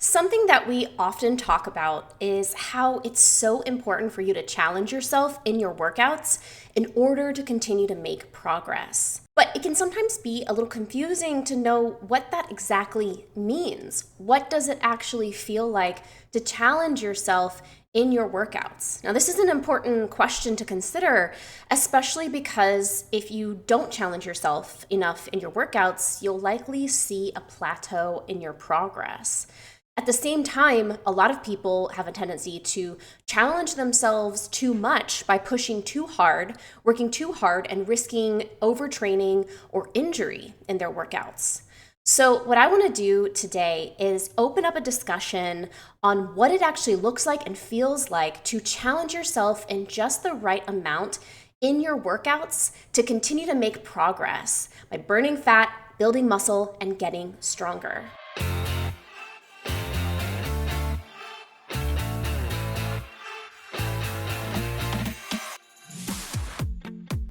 Something that we often talk about is how it's so important for you to challenge yourself in your workouts in order to continue to make progress. But it can sometimes be a little confusing to know what that exactly means. What does it actually feel like to challenge yourself in your workouts? Now, this is an important question to consider, especially because if you don't challenge yourself enough in your workouts, you'll likely see a plateau in your progress. At the same time, a lot of people have a tendency to challenge themselves too much by pushing too hard, working too hard, and risking overtraining or injury in their workouts. So what I want to do today is open up a discussion on what it actually looks like and feels like to challenge yourself in just the right amount in your workouts to continue to make progress by burning fat, building muscle, and getting stronger.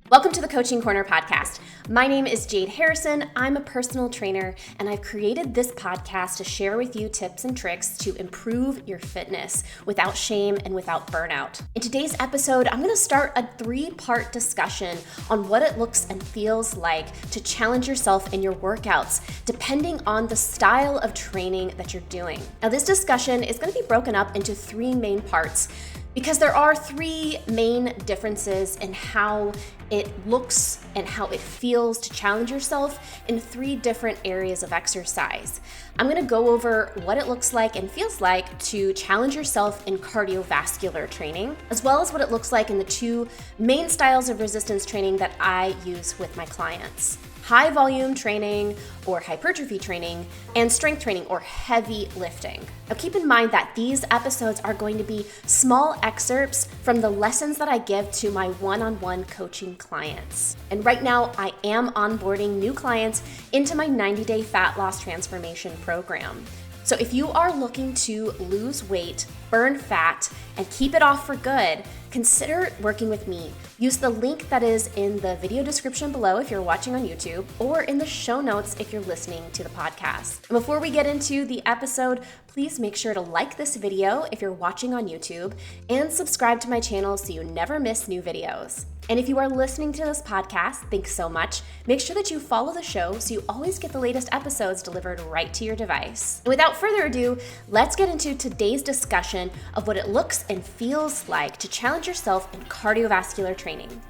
Welcome to the Coaching Corner podcast. My name is Jade Harrison. I'm a personal trainer, and I've created this podcast to share with you tips and tricks to improve your fitness without shame and without burnout. In today's episode, I'm going to start a 3-part discussion on what it looks and feels like to challenge yourself in your workouts, depending on the style of training that you're doing. Now, this discussion is going to be broken up into 3 main parts, because there are 3 main differences in how it looks and how it feels to challenge yourself in 3 different areas of exercise. I'm going to go over what it looks like and feels like to challenge yourself in cardiovascular training, as well as what it looks like in the 2 main styles of resistance training that I use with my clients: high volume training or hypertrophy training, and strength training or heavy lifting. Now keep in mind that these episodes are going to be small excerpts from the lessons that I give to my one-on-one coaching clients. And right now I am onboarding new clients into my 90-day fat loss transformation program. So if you are looking to lose weight, burn fat, and keep it off for good, consider working with me. Use the link that is in the video description below if you're watching on YouTube, or in the show notes if you're listening to the podcast. And before we get into the episode, please make sure to like this video if you're watching on YouTube, and subscribe to my channel so you never miss new videos. And if you are listening to this podcast, thanks so much. Make sure that you follow the show so you always get the latest episodes delivered right to your device. And without further ado, let's get into today's discussion of what it looks and feels like to challenge yourself in cardiovascular training.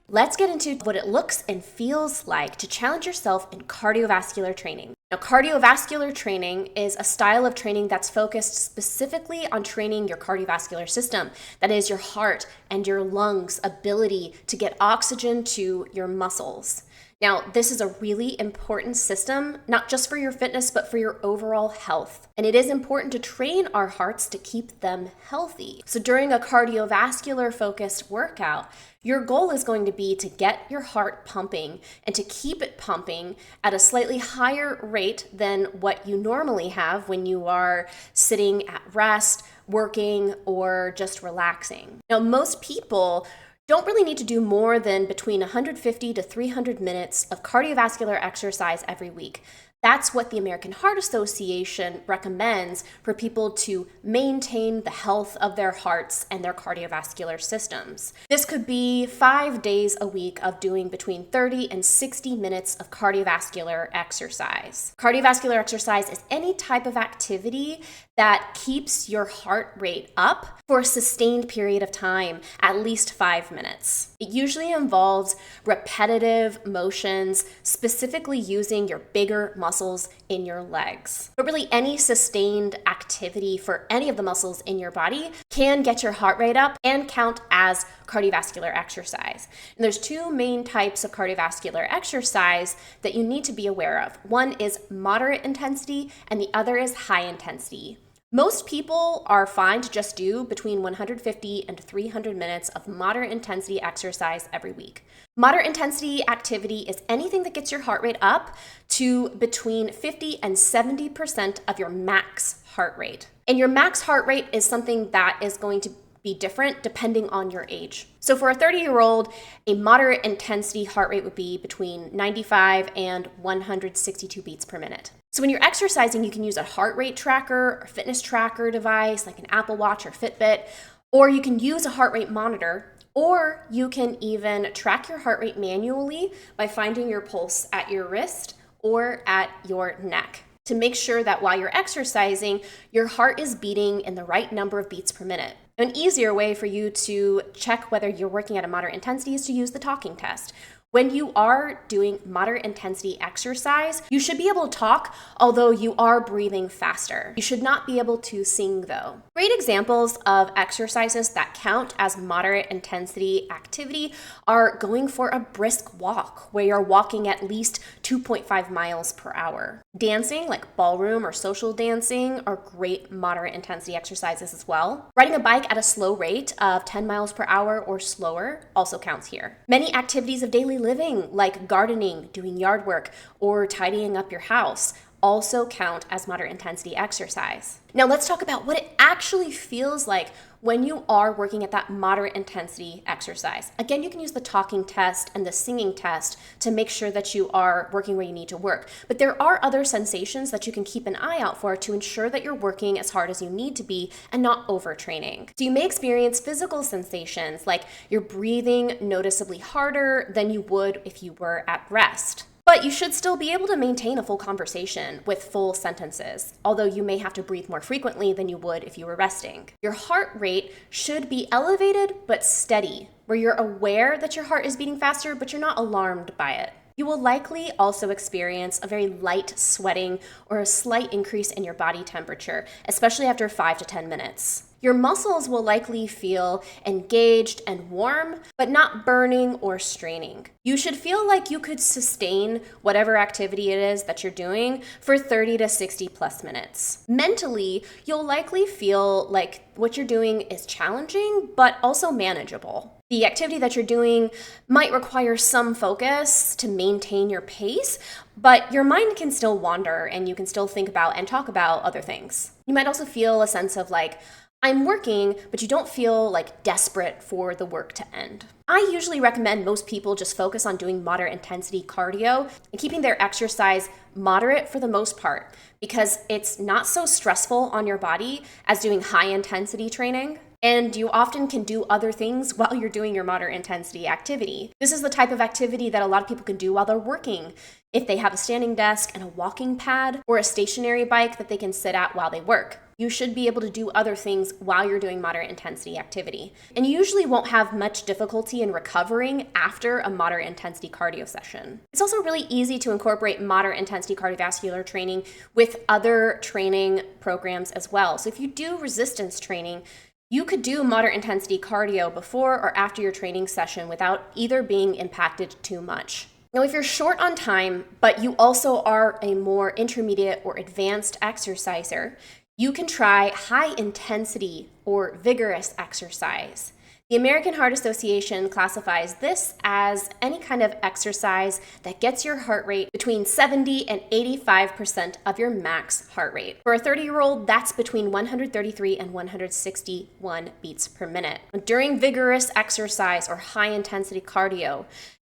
Let's get into what it looks and feels like to challenge yourself in cardiovascular training. Now, cardiovascular training is a style of training that's focused specifically on training your cardiovascular system. That is your heart and your lungs' ability to get oxygen to your muscles. Now, this is a really important system, not just for your fitness, but for your overall health. And it is important to train our hearts to keep them healthy. So during a cardiovascular focused workout, your goal is going to be to get your heart pumping and to keep it pumping at a slightly higher rate than what you normally have when you are sitting at rest, working, or just relaxing. Now, most people don't really need to do more than between 150 to 300 minutes of cardiovascular exercise every week. That's what the American Heart Association recommends for people to maintain the health of their hearts and their cardiovascular systems. This could be 5 days a week of doing between 30 and 60 minutes of cardiovascular exercise. Cardiovascular exercise is any type of activity that keeps your heart rate up for a sustained period of time, at least 5 minutes. It usually involves repetitive motions, specifically using your bigger muscles in your legs. But really, any sustained activity for any of the muscles in your body can get your heart rate up and count as cardiovascular exercise. And there's 2 main types of cardiovascular exercise that you need to be aware of. One is moderate intensity and the other is high intensity. Most people are fine to just do between 150 and 300 minutes of moderate intensity exercise every week. Moderate intensity activity is anything that gets your heart rate up to between 50 and 70% of your max heart rate. And your max heart rate is something that is going to be different depending on your age. So for a 30-year-old, a moderate intensity heart rate would be between 95 and 162 beats per minute. So when you're exercising, you can use a heart rate tracker or fitness tracker device like an Apple Watch or Fitbit, or you can use a heart rate monitor, or you can even track your heart rate manually by finding your pulse at your wrist or at your neck to make sure that while you're exercising, your heart is beating in the right number of beats per minute. An easier way for you to check whether you're working at a moderate intensity is to use the talking test. When you are doing moderate intensity exercise, you should be able to talk, although you are breathing faster. You should not be able to sing though. Great examples of exercises that count as moderate intensity activity are going for a brisk walk, where you're walking at least 2.5 miles per hour. Dancing, like ballroom or social dancing, are great moderate intensity exercises as well. Riding a bike at a slow rate of 10 miles per hour or slower also counts here. Many activities of daily living, like gardening, doing yard work, or tidying up your house, also count as moderate intensity exercise. Now let's talk about what it actually feels like when you are working at that moderate intensity exercise. Again, you can use the talking test and the singing test to make sure that you are working where you need to work. But there are other sensations that you can keep an eye out for to ensure that you're working as hard as you need to be and not overtraining. So you may experience physical sensations like you're breathing noticeably harder than you would if you were at rest. But you should still be able to maintain a full conversation with full sentences, although you may have to breathe more frequently than you would if you were resting. Your heart rate should be elevated but steady, where you're aware that your heart is beating faster, but you're not alarmed by it. You will likely also experience a very light sweating or a slight increase in your body temperature, especially after 5 to 10 minutes. Your muscles will likely feel engaged and warm, but not burning or straining. You should feel like you could sustain whatever activity it is that you're doing for 30 to 60 plus minutes. Mentally, you'll likely feel like what you're doing is challenging, but also manageable. The activity that you're doing might require some focus to maintain your pace, but your mind can still wander and you can still think about and talk about other things. You might also feel a sense of like, I'm working, but you don't feel like desperate for the work to end. I usually recommend most people just focus on doing moderate intensity cardio and keeping their exercise moderate for the most part, because it's not so stressful on your body as doing high intensity training. And you often can do other things while you're doing your moderate intensity activity. This is the type of activity that a lot of people can do while they're working. If they have a standing desk and a walking pad or a stationary bike that they can sit at while they work, you should be able to do other things while you're doing moderate intensity activity. And you usually won't have much difficulty in recovering after a moderate intensity cardio session. It's also really easy to incorporate moderate intensity cardiovascular training with other training programs as well. So if you do resistance training, you could do moderate intensity cardio before or after your training session without either being impacted too much. Now, if you're short on time, but you also are a more intermediate or advanced exerciser, you can try high intensity or vigorous exercise. The American Heart Association classifies this as any kind of exercise that gets your heart rate between 70 and 85% of your max heart rate. For a 30-year-old, that's between 133 and 161 beats per minute. During vigorous exercise or high-intensity cardio,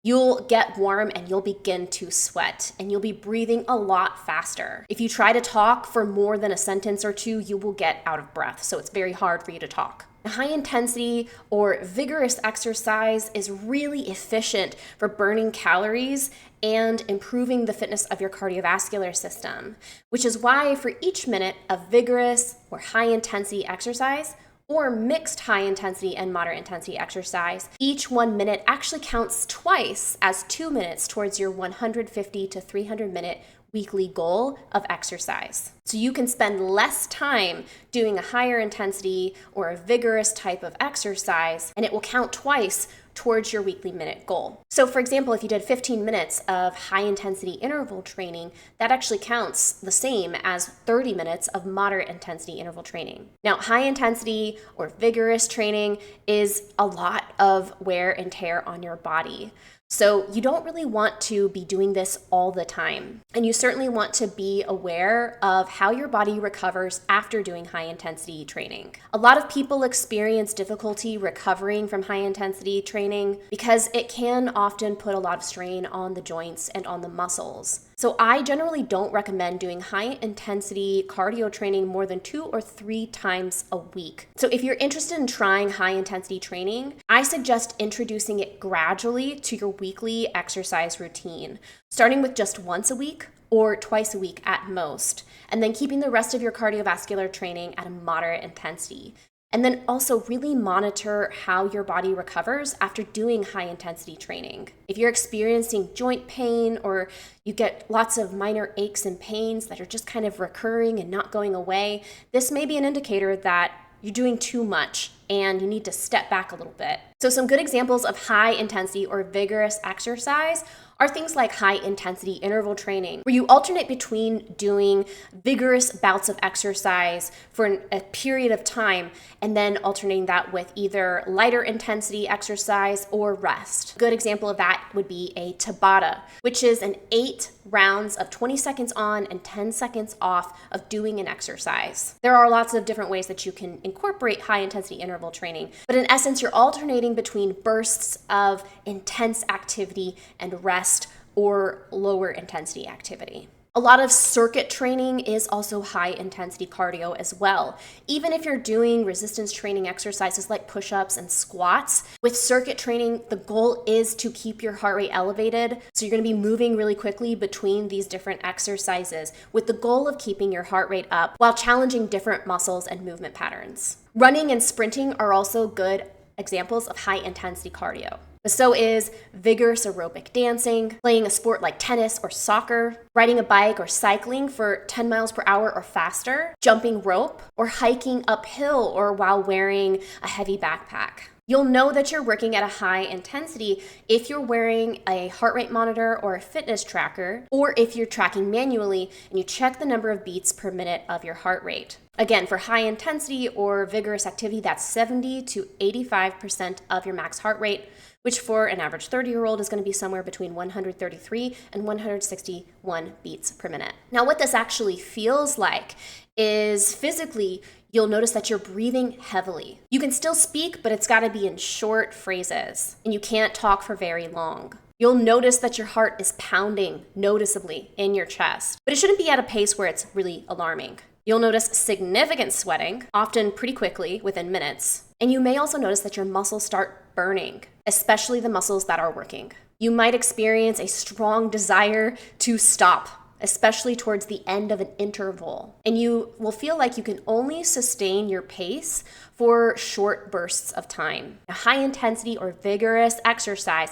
you'll get warm and you'll begin to sweat and you'll be breathing a lot faster. If you try to talk for more than a sentence or two, you will get out of breath, so it's very hard for you to talk. High intensity or vigorous exercise is really efficient for burning calories and improving the fitness of your cardiovascular system, which is why for each minute of vigorous or high intensity exercise, or mixed high intensity and moderate intensity exercise, each 1 minute actually counts twice as 2 minutes towards your 150 to 300 minute weekly goal of exercise. So you can spend less time doing a higher intensity or a vigorous type of exercise, and it will count twice towards your weekly minute goal. So for example, if you did 15 minutes of high intensity interval training, that actually counts the same as 30 minutes of moderate intensity interval training. Now, high intensity or vigorous training is a lot of wear and tear on your body. So you don't really want to be doing this all the time. And you certainly want to be aware of how your body recovers after doing high intensity training. A lot of people experience difficulty recovering from high intensity training because it can often put a lot of strain on the joints and on the muscles. So I generally don't recommend doing high intensity cardio training more than 2 or 3 times a week. So if you're interested in trying high intensity training, I suggest introducing it gradually to your weekly exercise routine, starting with just once a week or twice a week at most, and then keeping the rest of your cardiovascular training at a moderate intensity. And then also really monitor how your body recovers after doing high intensity training. If you're experiencing joint pain or you get lots of minor aches and pains that are just kind of recurring and not going away, this may be an indicator that you're doing too much and you need to step back a little bit. So some good examples of high intensity or vigorous exercise are things like high intensity interval training, where you alternate between doing vigorous bouts of exercise for a period of time and then alternating that with either lighter intensity exercise or rest. A good example of that would be a Tabata, which is an 8 rounds of 20 seconds on and 10 seconds off of doing an exercise. There are lots of different ways that you can incorporate high intensity interval training, but in essence, you're alternating between bursts of intense activity and rest or lower intensity activity. A lot of circuit training is also high intensity cardio as well. Even if you're doing resistance training exercises like push-ups and squats, with circuit training, the goal is to keep your heart rate elevated. So you're going to be moving really quickly between these different exercises with the goal of keeping your heart rate up while challenging different muscles and movement patterns. Running and sprinting are also good examples of high intensity cardio. But so is vigorous aerobic dancing, playing a sport like tennis or soccer, riding a bike or cycling for 10 miles per hour or faster, jumping rope, or hiking uphill or while wearing a heavy backpack. You'll know that you're working at a high intensity if you're wearing a heart rate monitor or a fitness tracker, or if you're tracking manually and you check the number of beats per minute of your heart rate. Again, for high intensity or vigorous activity, that's 70 to 85% of your max heart rate, which for an average 30-year-old is going to be somewhere between 133 and 161 beats per minute. Now, what this actually feels like is physically, you'll notice that you're breathing heavily. You can still speak, but it's got to be in short phrases, and you can't talk for very long. You'll notice that your heart is pounding noticeably in your chest, but it shouldn't be at a pace where it's really alarming. You'll notice significant sweating, often pretty quickly, within minutes. And you may also notice that your muscles start burning, especially the muscles that are working. You might experience a strong desire to stop, especially towards the end of an interval. And you will feel like you can only sustain your pace for short bursts of time. A high intensity or vigorous exercise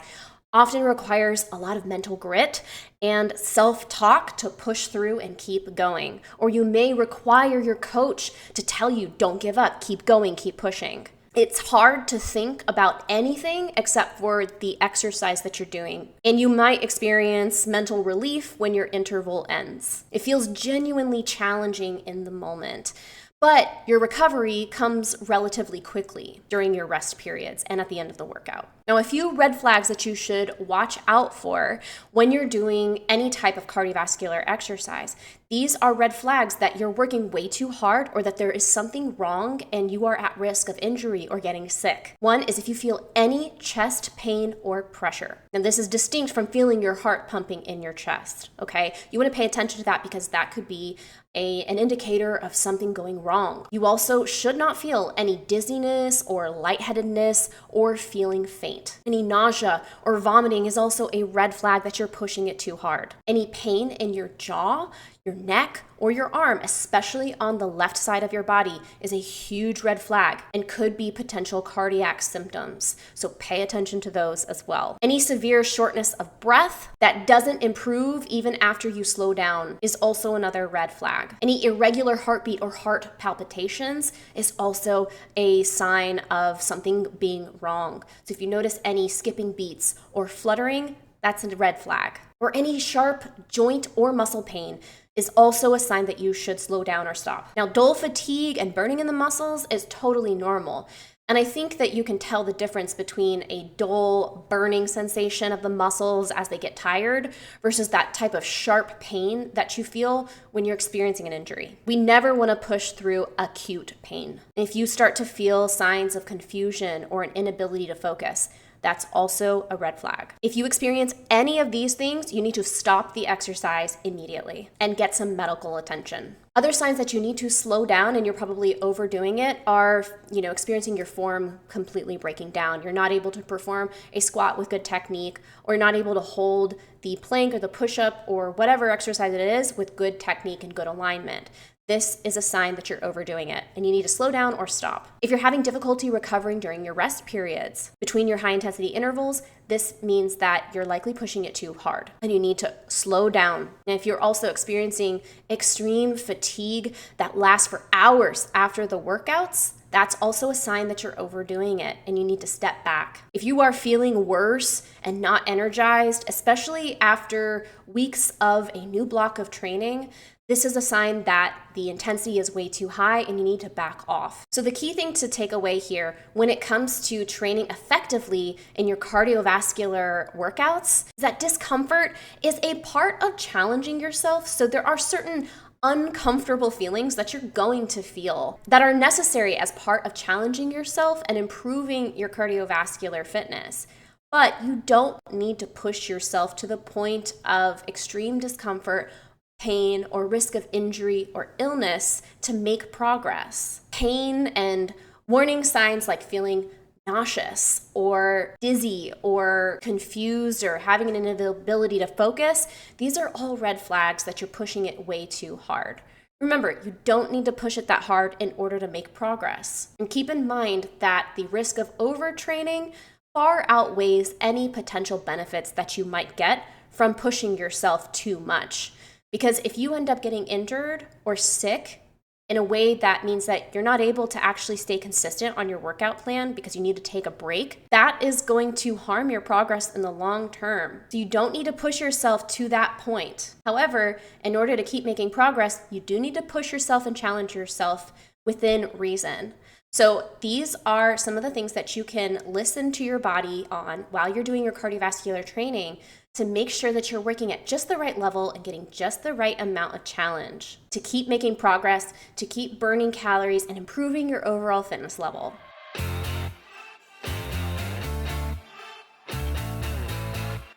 often requires a lot of mental grit and self-talk to push through and keep going. Or you may require your coach to tell you, don't give up, keep going, keep pushing. It's hard to think about anything except for the exercise that you're doing. And you might experience mental relief when your interval ends. It feels genuinely challenging in the moment. But your recovery comes relatively quickly during your rest periods and at the end of the workout. Now, a few red flags that you should watch out for when you're doing any type of cardiovascular exercise. These are red flags that you're working way too hard or that there is something wrong and you are at risk of injury or getting sick. One is if you feel any chest pain or pressure. And this is distinct from feeling your heart pumping in your chest, okay? You want to pay attention to that because that could be an indicator of something going wrong. You also should not feel any dizziness or lightheadedness or feeling faint. Any nausea or vomiting is also a red flag that you're pushing it too hard. Any pain in your jaw, your neck, or your arm, especially on the left side of your body, is a huge red flag and could be potential cardiac symptoms. So pay attention to those as well. Any severe shortness of breath that doesn't improve even after you slow down is also another red flag. Any irregular heartbeat or heart palpitations is also a sign of something being wrong. So if you notice any skipping beats or fluttering, that's a red flag. Or any sharp joint or muscle pain is also a sign that you should slow down or stop. Now, dull fatigue and burning in the muscles is totally normal. And I think that you can tell the difference between a dull, burning sensation of the muscles as they get tired versus that type of sharp pain that you feel when you're experiencing an injury. We never want to push through acute pain. If you start to feel signs of confusion or an inability to focus, that's also a red flag. If you experience any of these things, you need to stop the exercise immediately and get some medical attention. Other signs that you need to slow down and you're probably overdoing it are, experiencing your form completely breaking down. You're not able to perform a squat with good technique, or you're not able to hold the plank or the push-up or whatever exercise it is with good technique and good alignment. This is a sign that you're overdoing it and you need to slow down or stop. If you're having difficulty recovering during your rest periods between your high intensity intervals, this means that you're likely pushing it too hard and you need to slow down. And if you're also experiencing extreme fatigue that lasts for hours after the workouts, that's also a sign that you're overdoing it and you need to step back. If you are feeling worse and not energized, especially after weeks of a new block of training, this is a sign that the intensity is way too high and you need to back off. So the key thing to take away here when it comes to training effectively in your cardiovascular workouts is that discomfort is a part of challenging yourself. So there are certain uncomfortable feelings that you're going to feel that are necessary as part of challenging yourself and improving your cardiovascular fitness. But you don't need to push yourself to the point of extreme discomfort, pain, or risk of injury or illness to make progress. Pain and warning signs like feeling nauseous or dizzy or confused or having an inability to focus, these are all red flags that you're pushing it way too hard. Remember, you don't need to push it that hard in order to make progress. And keep in mind that the risk of overtraining far outweighs any potential benefits that you might get from pushing yourself too much. Because if you end up getting injured or sick in a way that means that you're not able to actually stay consistent on your workout plan because you need to take a break, that is going to harm your progress in the long term. So you don't need to push yourself to that point. However, in order to keep making progress, you do need to push yourself and challenge yourself within reason. So these are some of the things that you can listen to your body on while you're doing your cardiovascular training to make sure that you're working at just the right level and getting just the right amount of challenge to keep making progress, to keep burning calories and improving your overall fitness level.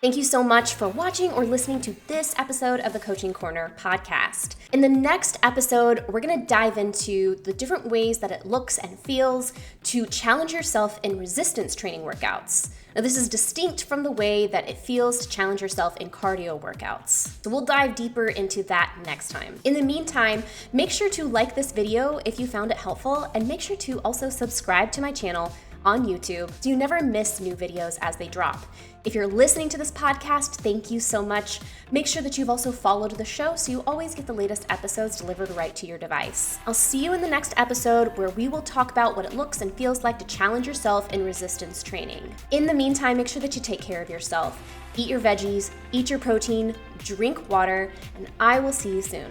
Thank you so much for watching or listening to this episode of the Coaching Corner podcast. In the next episode, we're going to dive into the different ways that it looks and feels to challenge yourself in resistance training workouts. Now, this is distinct from the way that it feels to challenge yourself in cardio workouts. So we'll dive deeper into that next time. In the meantime, make sure to like this video if you found it helpful, and make sure to also subscribe to my channel on YouTube so you never miss new videos as they drop. If you're listening to this podcast, thank you so much. Make sure that you've also followed the show so you always get the latest episodes delivered right to your device. I'll see you in the next episode where we will talk about what it looks and feels like to challenge yourself in resistance training. In the meantime, make sure that you take care of yourself. Eat your veggies, eat your protein, drink water, and I will see you soon.